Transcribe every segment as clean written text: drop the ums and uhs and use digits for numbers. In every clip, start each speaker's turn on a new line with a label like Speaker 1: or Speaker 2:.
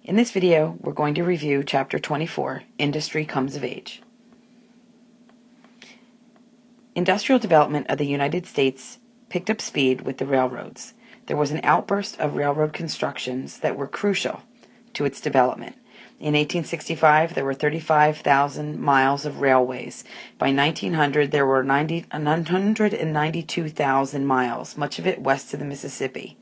Speaker 1: In this video, we're going to review Chapter 24, Industry Comes of Age. Industrial development of the United States picked up speed with the railroads. There was an outburst of railroad constructions that were crucial to its development. In 1865, there were 35,000 miles of railways. By 1900, there were 192,000 miles, much of it west of the Mississippi.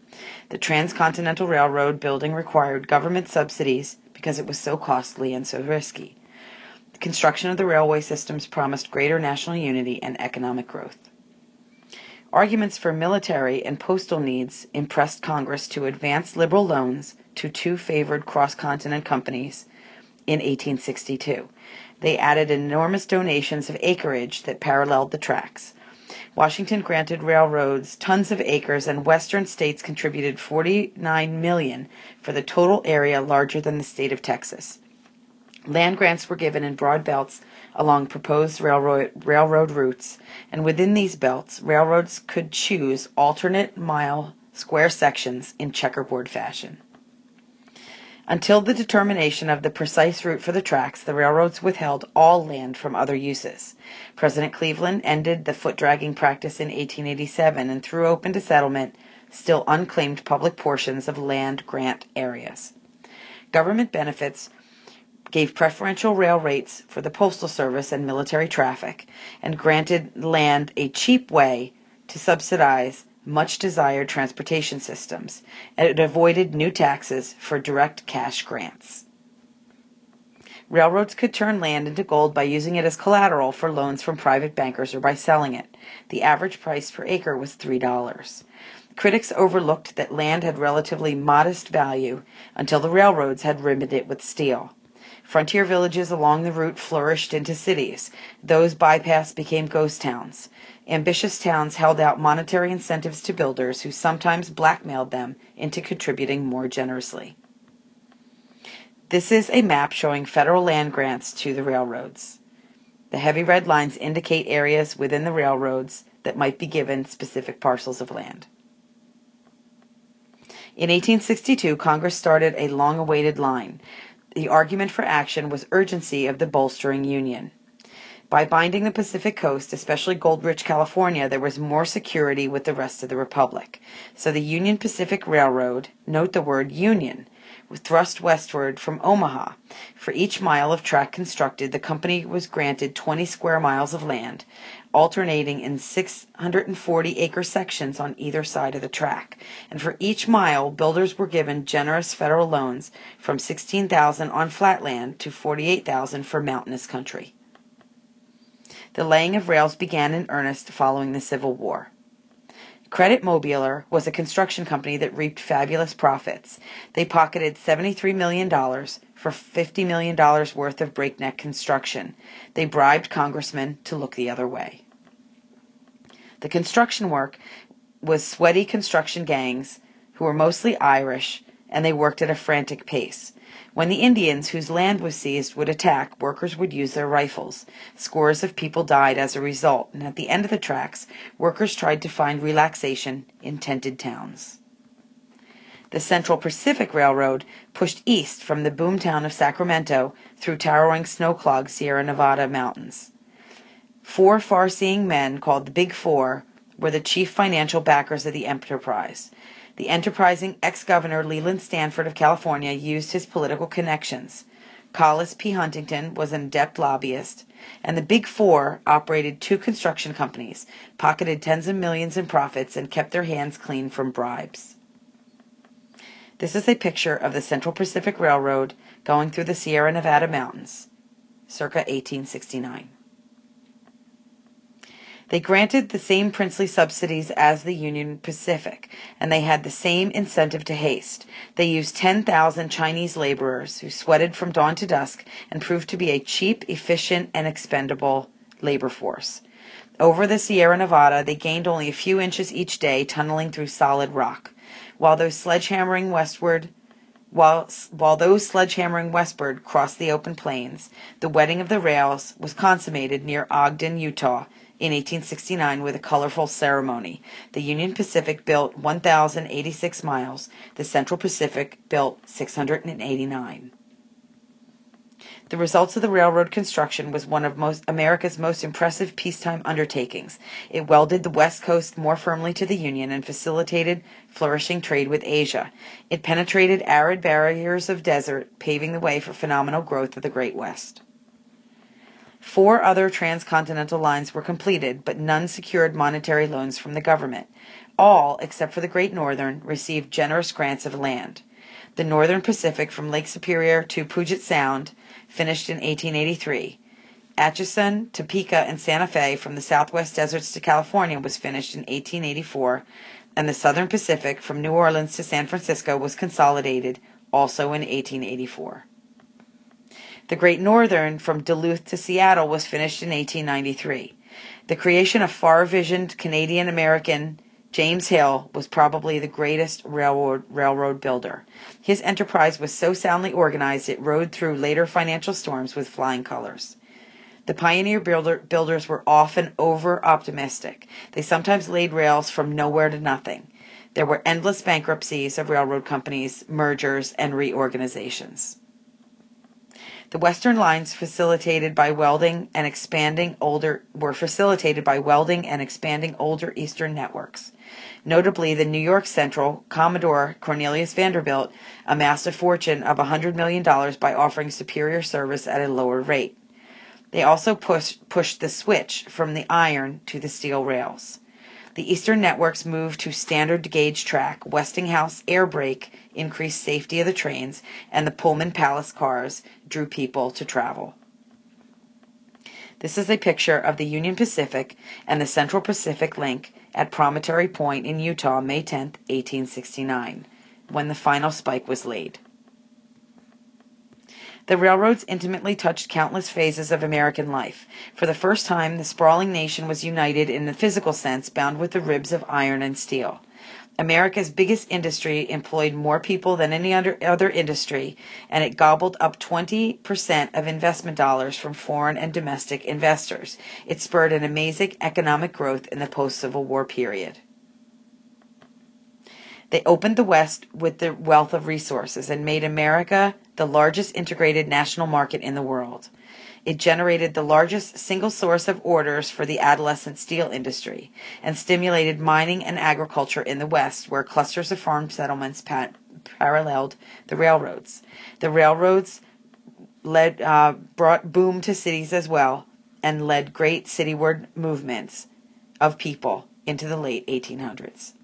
Speaker 1: The Transcontinental Railroad building required government subsidies because it was so costly and so risky. The construction of the railway systems promised greater national unity and economic growth. Arguments for military and postal needs impressed Congress to advance liberal loans to two favored cross-continent companies in 1862. They added enormous donations of acreage that paralleled the tracks. Washington granted railroads tons of acres, and western states contributed $49 million for the total area larger than the state of Texas. Land grants were given in broad belts along proposed railroad routes, and within these belts, railroads could choose alternate mile square sections in checkerboard fashion. Until the determination of the precise route for the tracks, the railroads withheld all land from other uses. President Cleveland ended the foot-dragging practice in 1887 and threw open to settlement still unclaimed public portions of land grant areas. Government benefits gave preferential rail rates for the postal service and military traffic, and granted land a cheap way to subsidize much-desired transportation systems, and it avoided new taxes for direct cash grants. Railroads could turn land into gold by using it as collateral for loans from private bankers or by selling it. The average price per acre was $3. Critics overlooked that land had relatively modest value until the railroads had ribboned it with steel. Frontier villages along the route flourished into cities. Those bypassed became ghost towns. Ambitious towns held out monetary incentives to builders who sometimes blackmailed them into contributing more generously. This is a map showing federal land grants to the railroads. The heavy red lines indicate areas within the railroads that might be given specific parcels of land. In 1862, Congress started a long-awaited line. The argument for action was urgency of the bolstering Union. By binding the Pacific Coast, especially gold-rich California, there was more security with the rest of the Republic. So the Union Pacific Railroad, note the word Union, was thrust westward from Omaha. For each mile of track constructed, the company was granted 20 square miles of land, alternating in 640-acre sections on either side of the track. And for each mile, builders were given generous federal loans from $16,000 on flat land to $48,000 for mountainous country. The laying of rails began in earnest following the Civil War. Credit Mobular was a construction company that reaped fabulous profits. They pocketed $73 million for $50 million worth of breakneck construction. They bribed congressmen to look the other way. The construction work was sweaty construction gangs who were mostly Irish, and they worked at a frantic pace. When the Indians, whose land was seized, would attack, workers would use their rifles. Scores of people died as a result, and at the end of the tracks, workers tried to find relaxation in tented towns. The Central Pacific Railroad pushed east from the boomtown of Sacramento through towering snow-clogged Sierra Nevada mountains. Four far-seeing men, called the Big Four, were the chief financial backers of the enterprise. The enterprising ex-governor Leland Stanford of California used his political connections. Collis P. Huntington was an adept lobbyist, and the Big Four operated two construction companies, pocketed tens of millions in profits, and kept their hands clean from bribes. This is a picture of the Central Pacific Railroad going through the Sierra Nevada mountains, circa 1869. They granted the same princely subsidies as the Union Pacific, and they had the same incentive to haste. They used 10,000 Chinese laborers who sweated from dawn to dusk and proved to be a cheap, efficient, and expendable labor force. Over the Sierra Nevada, they gained only a few inches each day, tunneling through solid rock. While those sledgehammering westward crossed the open plains, the wetting of the rails was consummated near Ogden, Utah, in 1869 with a colorful ceremony. The Union Pacific built 1,086 miles. The Central Pacific built 689. The results of the railroad construction was one of America's most impressive peacetime undertakings. It welded the West Coast more firmly to the Union and facilitated flourishing trade with Asia. It penetrated arid barriers of desert, paving the way for phenomenal growth of the Great West. 4 other transcontinental lines were completed, but none secured monetary loans from the government. All, except for the Great Northern, received generous grants of land. The Northern Pacific from Lake Superior to Puget Sound finished in 1883. Atchison, Topeka, and Santa Fe from the Southwest deserts to California was finished in 1884, and the Southern Pacific from New Orleans to San Francisco was consolidated also in 1884. The Great Northern from Duluth to Seattle was finished in 1893. The creation of far-visioned Canadian-American James Hill was probably the greatest railroad builder. His enterprise was so soundly organized it rode through later financial storms with flying colors. The pioneer builders were often over-optimistic. They sometimes laid rails from nowhere to nothing. There were endless bankruptcies of railroad companies, mergers, and reorganizations. The Western lines facilitated by welding and expanding older Eastern networks. Notably, the New York Central, Commodore Cornelius Vanderbilt, amassed a fortune of $100 million by offering superior service at a lower rate. They also pushed the switch from the iron to the steel rails. The Eastern networks moved to standard gauge track. Westinghouse air brake increased safety of the trains, and the Pullman Palace cars drew people to travel. This is a picture of the Union Pacific and the Central Pacific Link at Promontory Point in Utah, May 10, 1869, when the final spike was laid. The railroads intimately touched countless phases of American life. For the first time, the sprawling nation was united in the physical sense, bound with the ribs of iron and steel. America's biggest industry employed more people than any other industry, and it gobbled up 20% of investment dollars from foreign and domestic investors. It spurred an amazing economic growth in the post-Civil War period. They opened the West with the wealth of resources and made America the largest integrated national market in the world. It generated the largest single source of orders for the adolescent steel industry and stimulated mining and agriculture in the West, where clusters of farm settlements paralleled the railroads. The railroads brought boom to cities as well and led great cityward movements of people into the late 1800s.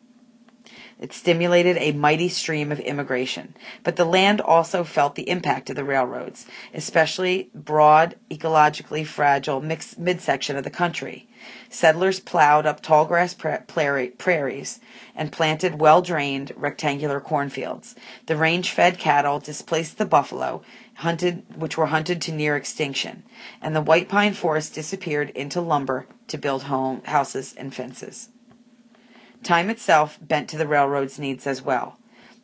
Speaker 1: It stimulated a mighty stream of immigration, but the land also felt the impact of the railroads, especially broad, ecologically fragile midsection of the country. Settlers plowed up tall grass prairies and planted well-drained rectangular cornfields. The range-fed cattle displaced the buffalo, which were hunted to near extinction, and the white pine forest disappeared into lumber to build houses and fences. Time itself bent to the railroad's needs as well.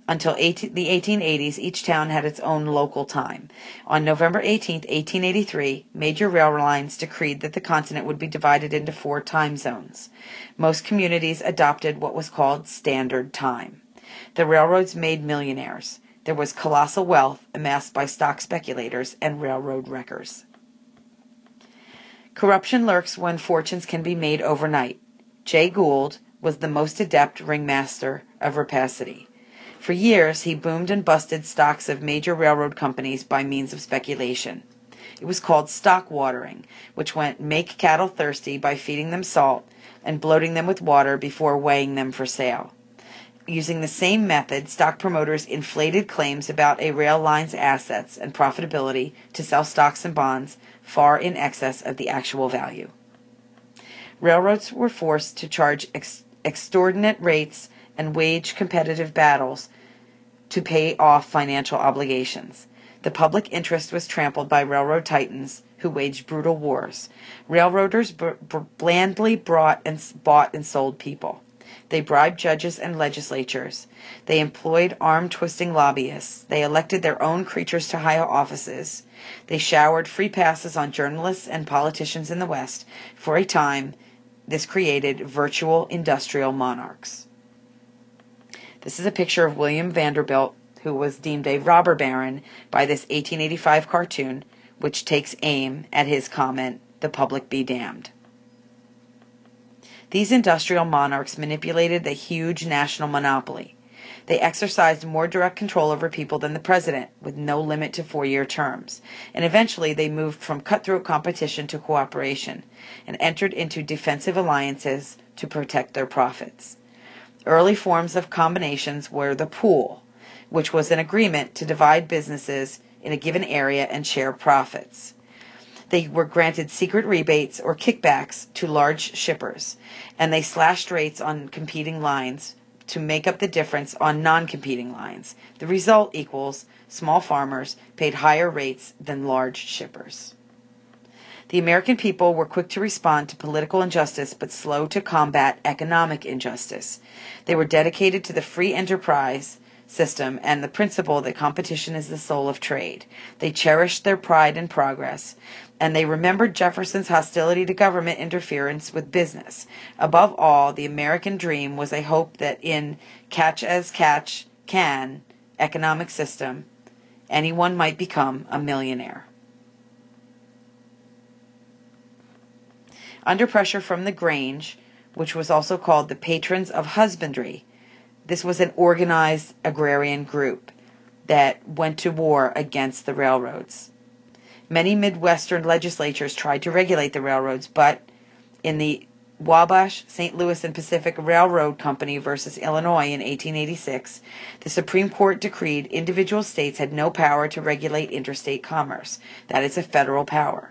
Speaker 1: Until the 1880s, each town had its own local time. On November 18, 1883, major rail lines decreed that the continent would be divided into 4 time zones. Most communities adopted what was called standard time. The railroads made millionaires. There was colossal wealth amassed by stock speculators and railroad wreckers. Corruption lurks when fortunes can be made overnight. Jay Gould was the most adept ringmaster of rapacity. For years, he boomed and busted stocks of major railroad companies by means of speculation. It was called stock watering, which meant make cattle thirsty by feeding them salt and bloating them with water before weighing them for sale. Using the same method, stock promoters inflated claims about a rail line's assets and profitability to sell stocks and bonds far in excess of the actual value. Railroads were forced to charge extortionate rates and wage competitive battles to pay off financial obligations. The public interest was trampled by railroad titans who waged brutal wars. Railroaders blandly bought and sold people. They bribed judges and legislatures. They employed arm-twisting lobbyists. They elected their own creatures to high offices. They showered free passes on journalists and politicians in the West. For a time, This created virtual industrial monarchs. This is a picture of William Vanderbilt, who was deemed a robber baron by this 1885 cartoon, which takes aim at his comment, "The public be damned." These industrial monarchs manipulated the huge national monopoly. They exercised more direct control over people than the president, with no limit to 4-year terms. And eventually they moved from cutthroat competition to cooperation, and entered into defensive alliances to protect their profits. Early forms of combinations were the pool, which was an agreement to divide businesses in a given area and share profits. They were granted secret rebates or kickbacks to large shippers, and they slashed rates on competing lines to make up the difference on non-competing lines. The result equals small farmers paid higher rates than large shippers. The American people were quick to respond to political injustice but slow to combat economic injustice. They were dedicated to the free enterprise system and the principle that competition is the soul of trade. They cherished their pride in progress, and they remembered Jefferson's hostility to government interference with business. Above all, the American dream was a hope that in catch as catch can economic system, anyone might become a millionaire. Under pressure from the Grange, which was also called the Patrons of Husbandry, this was an organized agrarian group that went to war against the railroads. Many Midwestern legislatures tried to regulate the railroads, but in the Wabash, St. Louis and Pacific Railroad Company versus Illinois in 1886, the Supreme Court decreed individual states had no power to regulate interstate commerce. That is a federal power.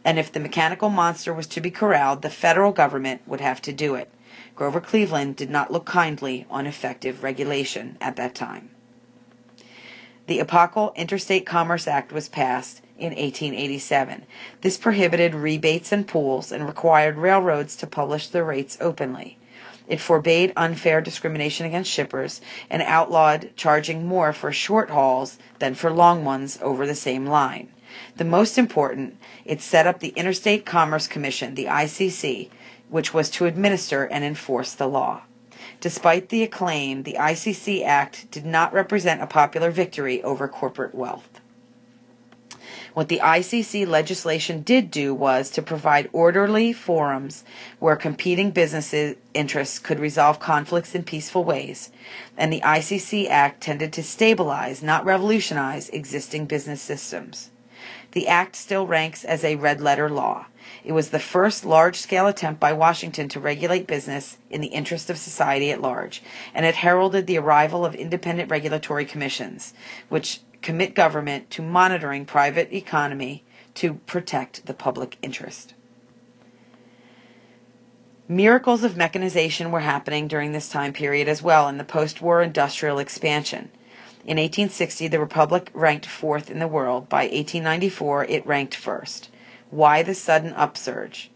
Speaker 1: And if the mechanical monster was to be corralled, the federal government would have to do it. Grover Cleveland did not look kindly on effective regulation at that time. The Epochal Interstate Commerce Act was passed in 1887. This prohibited rebates and pools and required railroads to publish their rates openly. It forbade unfair discrimination against shippers and outlawed charging more for short hauls than for long ones over the same line. The most important, it set up the Interstate Commerce Commission, the ICC, which was to administer and enforce the law. Despite the acclaim, the ICC Act did not represent a popular victory over corporate wealth. What the ICC legislation did do was to provide orderly forums where competing business interests could resolve conflicts in peaceful ways, and the ICC Act tended to stabilize, not revolutionize, existing business systems. The Act still ranks as a red-letter law. It was the first large-scale attempt by Washington to regulate business in the interest of society at large, and it heralded the arrival of independent regulatory commissions, which commit government to monitoring private economy to protect the public interest. Miracles of mechanization were happening during this time period as well in the post-war industrial expansion. In 1860, the Republic ranked 4th in the world. By 1894, it ranked 1st. Why the sudden upsurge?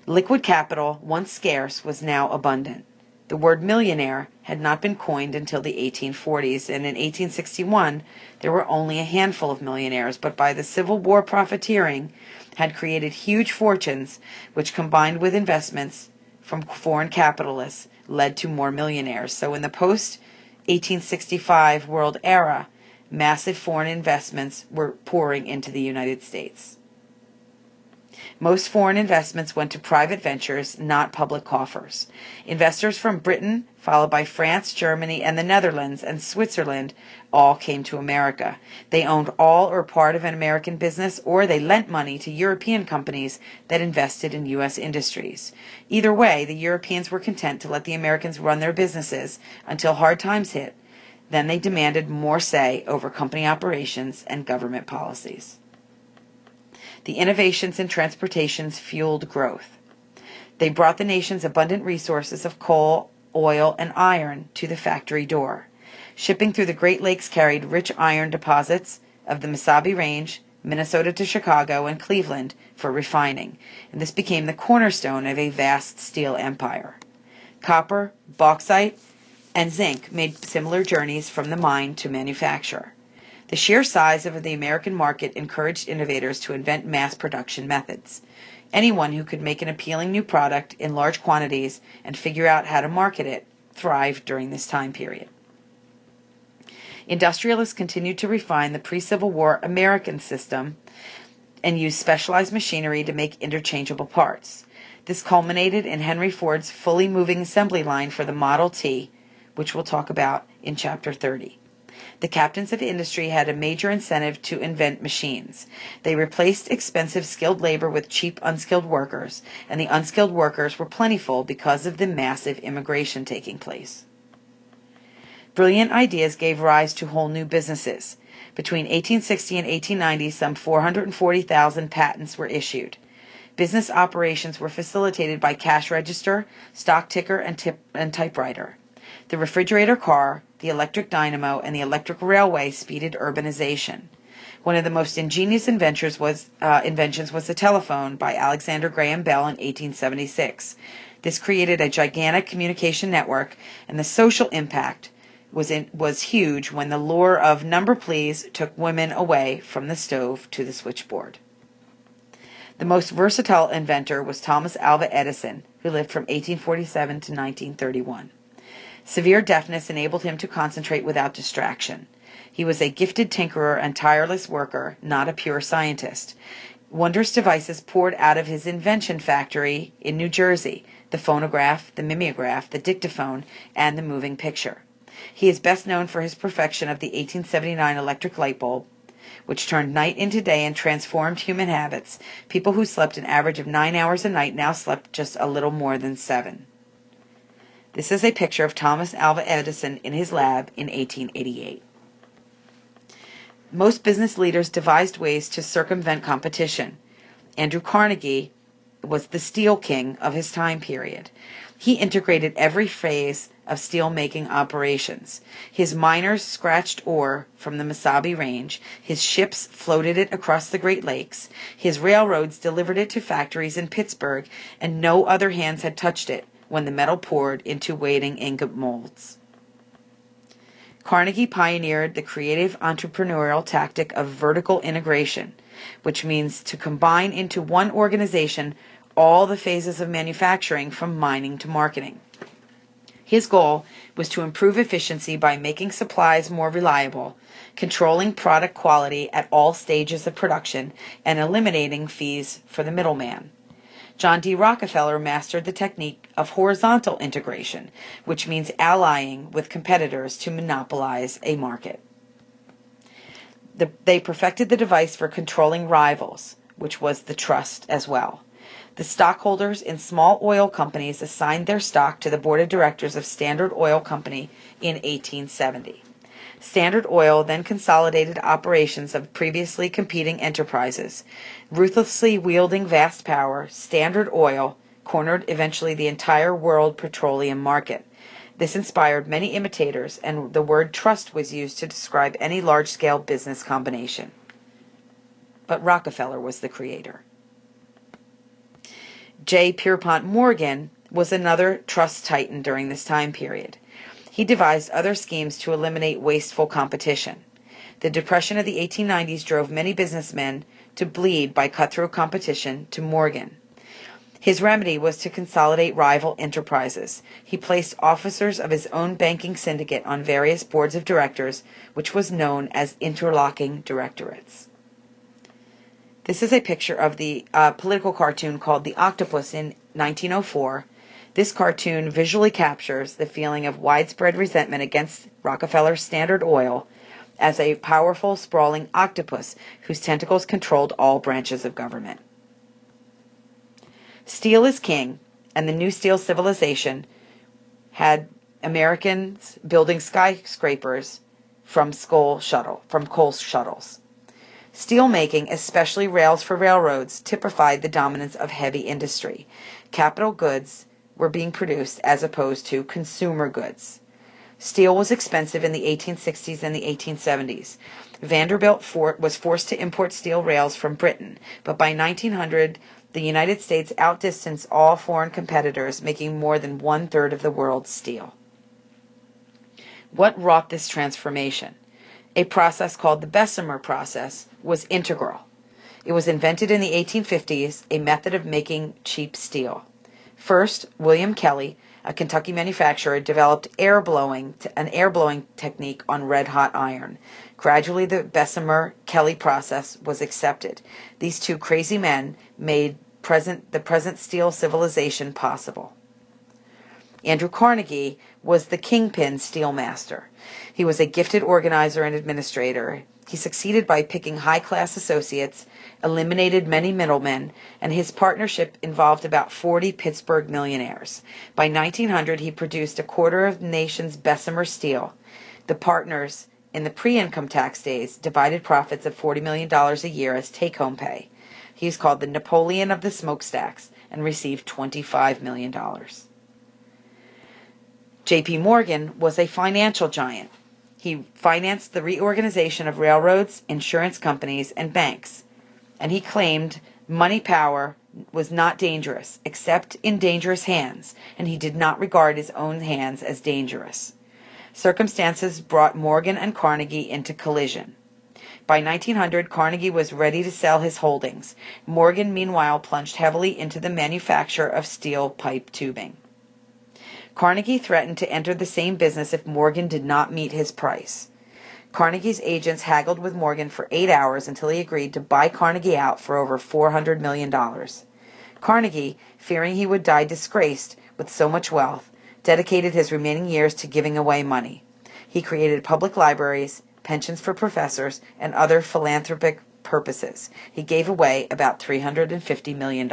Speaker 1: Liquid capital, once scarce, was now abundant. The word millionaire had not been coined until the 1840s, and in 1861 there were only a handful of millionaires, but by the Civil War profiteering had created huge fortunes, which combined with investments from foreign capitalists led to more millionaires. So in the post-1865 world era, massive foreign investments were pouring into the United States. Most foreign investments went to private ventures, not public coffers. Investors from Britain, followed by France, Germany, and the Netherlands and Switzerland, all came to America. They owned all or part of an American business, or they lent money to European companies that invested in U.S. industries. Either way, the Europeans were content to let the Americans run their businesses until hard times hit. Then they demanded more say over company operations and government policies. The innovations in transportation fueled growth. They brought the nation's abundant resources of coal, oil, and iron to the factory door. Shipping through the Great Lakes carried rich iron deposits of the Mesabi Range, Minnesota to Chicago, and Cleveland for refining, and this became the cornerstone of a vast steel empire. Copper, bauxite, and zinc made similar journeys from the mine to manufacture. The sheer size of the American market encouraged innovators to invent mass production methods. Anyone who could make an appealing new product in large quantities and figure out how to market it thrived during this time period. Industrialists continued to refine the pre-Civil War American system and used specialized machinery to make interchangeable parts. This culminated in Henry Ford's fully moving assembly line for the Model T, which we'll talk about in Chapter 30. The captains of industry had a major incentive to invent machines. They replaced expensive skilled labor with cheap unskilled workers, and the unskilled workers were plentiful because of the massive immigration taking place. Brilliant ideas gave rise to whole new businesses. Between 1860 and 1890, some 440,000 patents were issued. Business operations were facilitated by cash register, stock ticker, and typewriter. The refrigerator car, the electric dynamo, and the electric railway speeded urbanization. One of the most ingenious inventions was the telephone by Alexander Graham Bell in 1876. This created a gigantic communication network, and the social impact was huge when the lure of number please took women away from the stove to the switchboard. The most versatile inventor was Thomas Alva Edison, who lived from 1847 to 1931. Severe deafness enabled him to concentrate without distraction. He was a gifted tinkerer and tireless worker, not a pure scientist. Wondrous devices poured out of his invention factory in New Jersey: the phonograph, the mimeograph, the dictaphone, and the moving picture. He is best known for his perfection of the 1879 electric light bulb, which turned night into day and transformed human habits. People who slept an average of 9 hours a night now slept just a little more than 7. This is a picture of Thomas Alva Edison in his lab in 1888. Most business leaders devised ways to circumvent competition. Andrew Carnegie was the steel king of his time period. He integrated every phase of steelmaking operations. His miners scratched ore from the Mesabi Range. His ships floated it across the Great Lakes. His railroads delivered it to factories in Pittsburgh, and no other hands had touched it when the metal poured into waiting ingot molds. Carnegie pioneered the creative entrepreneurial tactic of vertical integration, which means to combine into one organization all the phases of manufacturing from mining to marketing. His goal was to improve efficiency by making supplies more reliable, controlling product quality at all stages of production, and eliminating fees for the middleman. John D. Rockefeller mastered the technique of horizontal integration, which means allying with competitors to monopolize a market. They perfected the device for controlling rivals, which was the trust as well. The stockholders in small oil companies assigned their stock to the board of directors of Standard Oil Company in 1870. Standard Oil then consolidated operations of previously competing enterprises. Ruthlessly wielding vast power, Standard Oil cornered eventually the entire world petroleum market. This inspired many imitators, and the word trust was used to describe any large-scale business combination. But Rockefeller was the creator. J. Pierpont Morgan was another trust titan during this time period. He devised other schemes to eliminate wasteful competition. The Depression of the 1890s drove many businessmen to bleed by cutthroat competition to Morgan. His remedy was to consolidate rival enterprises. He placed officers of his own banking syndicate on various boards of directors, which was known as interlocking directorates. This is a picture of the political cartoon called The Octopus in 1904. This cartoon visually captures the feeling of widespread resentment against Rockefeller's Standard Oil as a powerful, sprawling octopus whose tentacles controlled all branches of government. Steel is king, and the new steel civilization had Americans building skyscrapers from coal shuttles. Steelmaking, especially rails for railroads, typified the dominance of heavy industry. Capital goods were being produced as opposed to consumer goods. Steel was expensive in the 1860s and the 1870s. Vanderbilt was forced to import steel rails from Britain, but by 1900, the United States outdistanced all foreign competitors, making more than 1/3 of the world's steel. What wrought this transformation? A process called the Bessemer Process was integral. It was invented in the 1850s, a method of making cheap steel. First, William Kelly, a Kentucky manufacturer, developed an air blowing technique on red-hot iron. Gradually, the Bessemer-Kelly process was accepted. These two crazy men made the present steel civilization possible. Andrew Carnegie was the kingpin steel master. He was a gifted organizer and administrator. He succeeded by picking high-class associates, eliminated many middlemen, and his partnership involved about 40 Pittsburgh millionaires. By 1900, he produced a quarter of the nation's Bessemer steel. The partners, in the pre-income tax days, divided profits of $40 million a year as take-home pay. He was called the Napoleon of the smokestacks and received $25 million. J.P. Morgan was a financial giant. He financed the reorganization of railroads, insurance companies, and banks. And he claimed money power was not dangerous, except in dangerous hands, and he did not regard his own hands as dangerous. Circumstances brought Morgan and Carnegie into collision. By 1900, Carnegie was ready to sell his holdings. Morgan, meanwhile, plunged heavily into the manufacture of steel pipe tubing. Carnegie threatened to enter the same business if Morgan did not meet his price. Carnegie's agents haggled with Morgan for 8 hours until he agreed to buy Carnegie out for over $400 million. Carnegie, fearing he would die disgraced with so much wealth, dedicated his remaining years to giving away money. He created public libraries, pensions for professors, and other philanthropic purposes. He gave away about $350 million.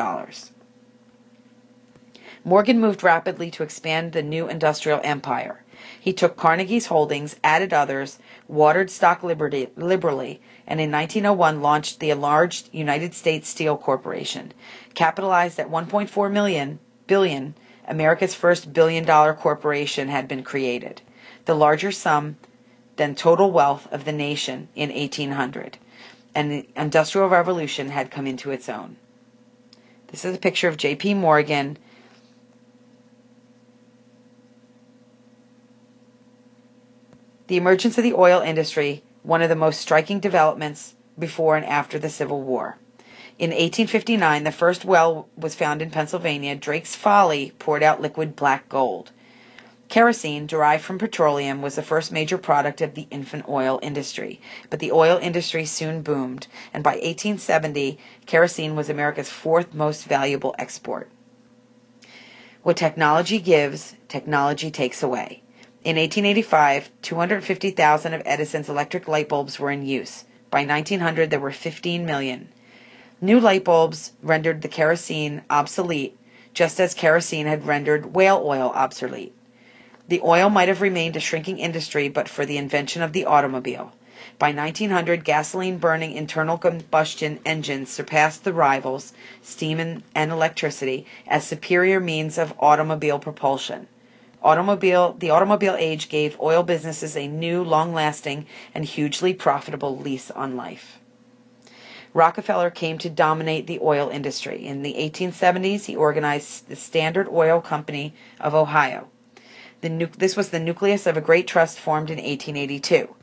Speaker 1: Morgan moved rapidly to expand the new industrial empire. He took Carnegie's holdings, added others, watered stock liberally, and in 1901 launched the enlarged United States Steel Corporation. Capitalized at $1.4 billion, America's first billion-dollar corporation had been created, the larger sum than total wealth of the nation in 1800, and the Industrial Revolution had come into its own. This is a picture of J.P. Morgan. The emergence of the oil industry, one of the most striking developments before and after the Civil War. In 1859, the first well was found in Pennsylvania. Drake's Folly poured out liquid black gold. Kerosene, derived from petroleum, was the first major product of the infant oil industry. But the oil industry soon boomed, and by 1870, kerosene was America's fourth most valuable export. What technology gives, technology takes away. In 1885, 250,000 of Edison's electric light bulbs were in use. By 1900, there were 15 million. New light bulbs rendered the kerosene obsolete, just as kerosene had rendered whale oil obsolete. The oil might have remained a shrinking industry but for the invention of the automobile. By 1900, gasoline-burning internal combustion engines surpassed the rivals, steam and electricity, as superior means of automobile propulsion. The automobile age gave oil businesses a new, long-lasting, and hugely profitable lease on life. Rockefeller came to dominate the oil industry. In the 1870s, he organized the Standard Oil Company of Ohio. This was the nucleus of a great trust formed in 1882.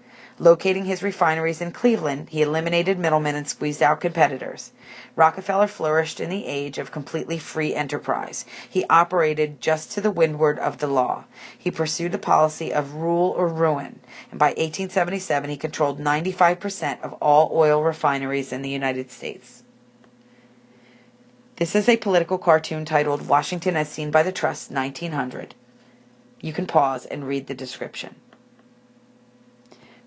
Speaker 1: Locating his refineries in Cleveland, he eliminated middlemen and squeezed out competitors. Rockefeller flourished in the age of completely free enterprise. He operated just to the windward of the law. He pursued the policy of rule or ruin, and by 1877 he controlled 95% of all oil refineries in the United States. This is a political cartoon titled Washington as Seen by the Trust, 1900. You can pause and read the description.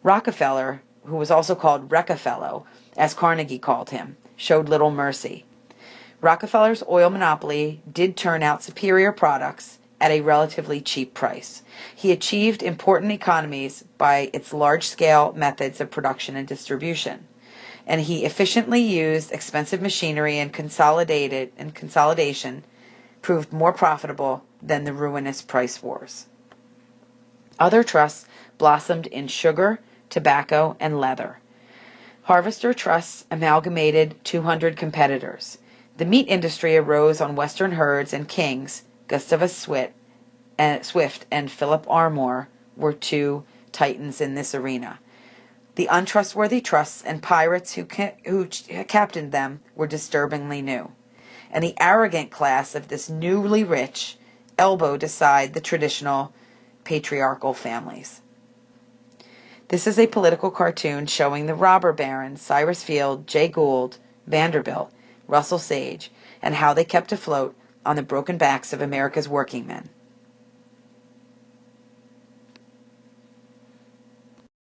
Speaker 1: Rockefeller, who was also called Reckafellow, as Carnegie called him, showed little mercy. Rockefeller's oil monopoly did turn out superior products at a relatively cheap price. He achieved important economies by its large-scale methods of production and distribution, and he efficiently used expensive machinery and consolidation proved more profitable than the ruinous price wars. Other trusts blossomed in sugar, tobacco, and leather. Harvester trusts amalgamated 200 competitors. The meat industry arose on Western herds, and kings, Gustavus Swift and Philip Armour, were two titans in this arena. The untrustworthy trusts and pirates who captained them were disturbingly new, and the arrogant class of this newly rich elbowed aside the traditional patriarchal families. This is a political cartoon showing the robber barons Cyrus Field, Jay Gould, Vanderbilt, Russell Sage, and how they kept afloat on the broken backs of America's working men.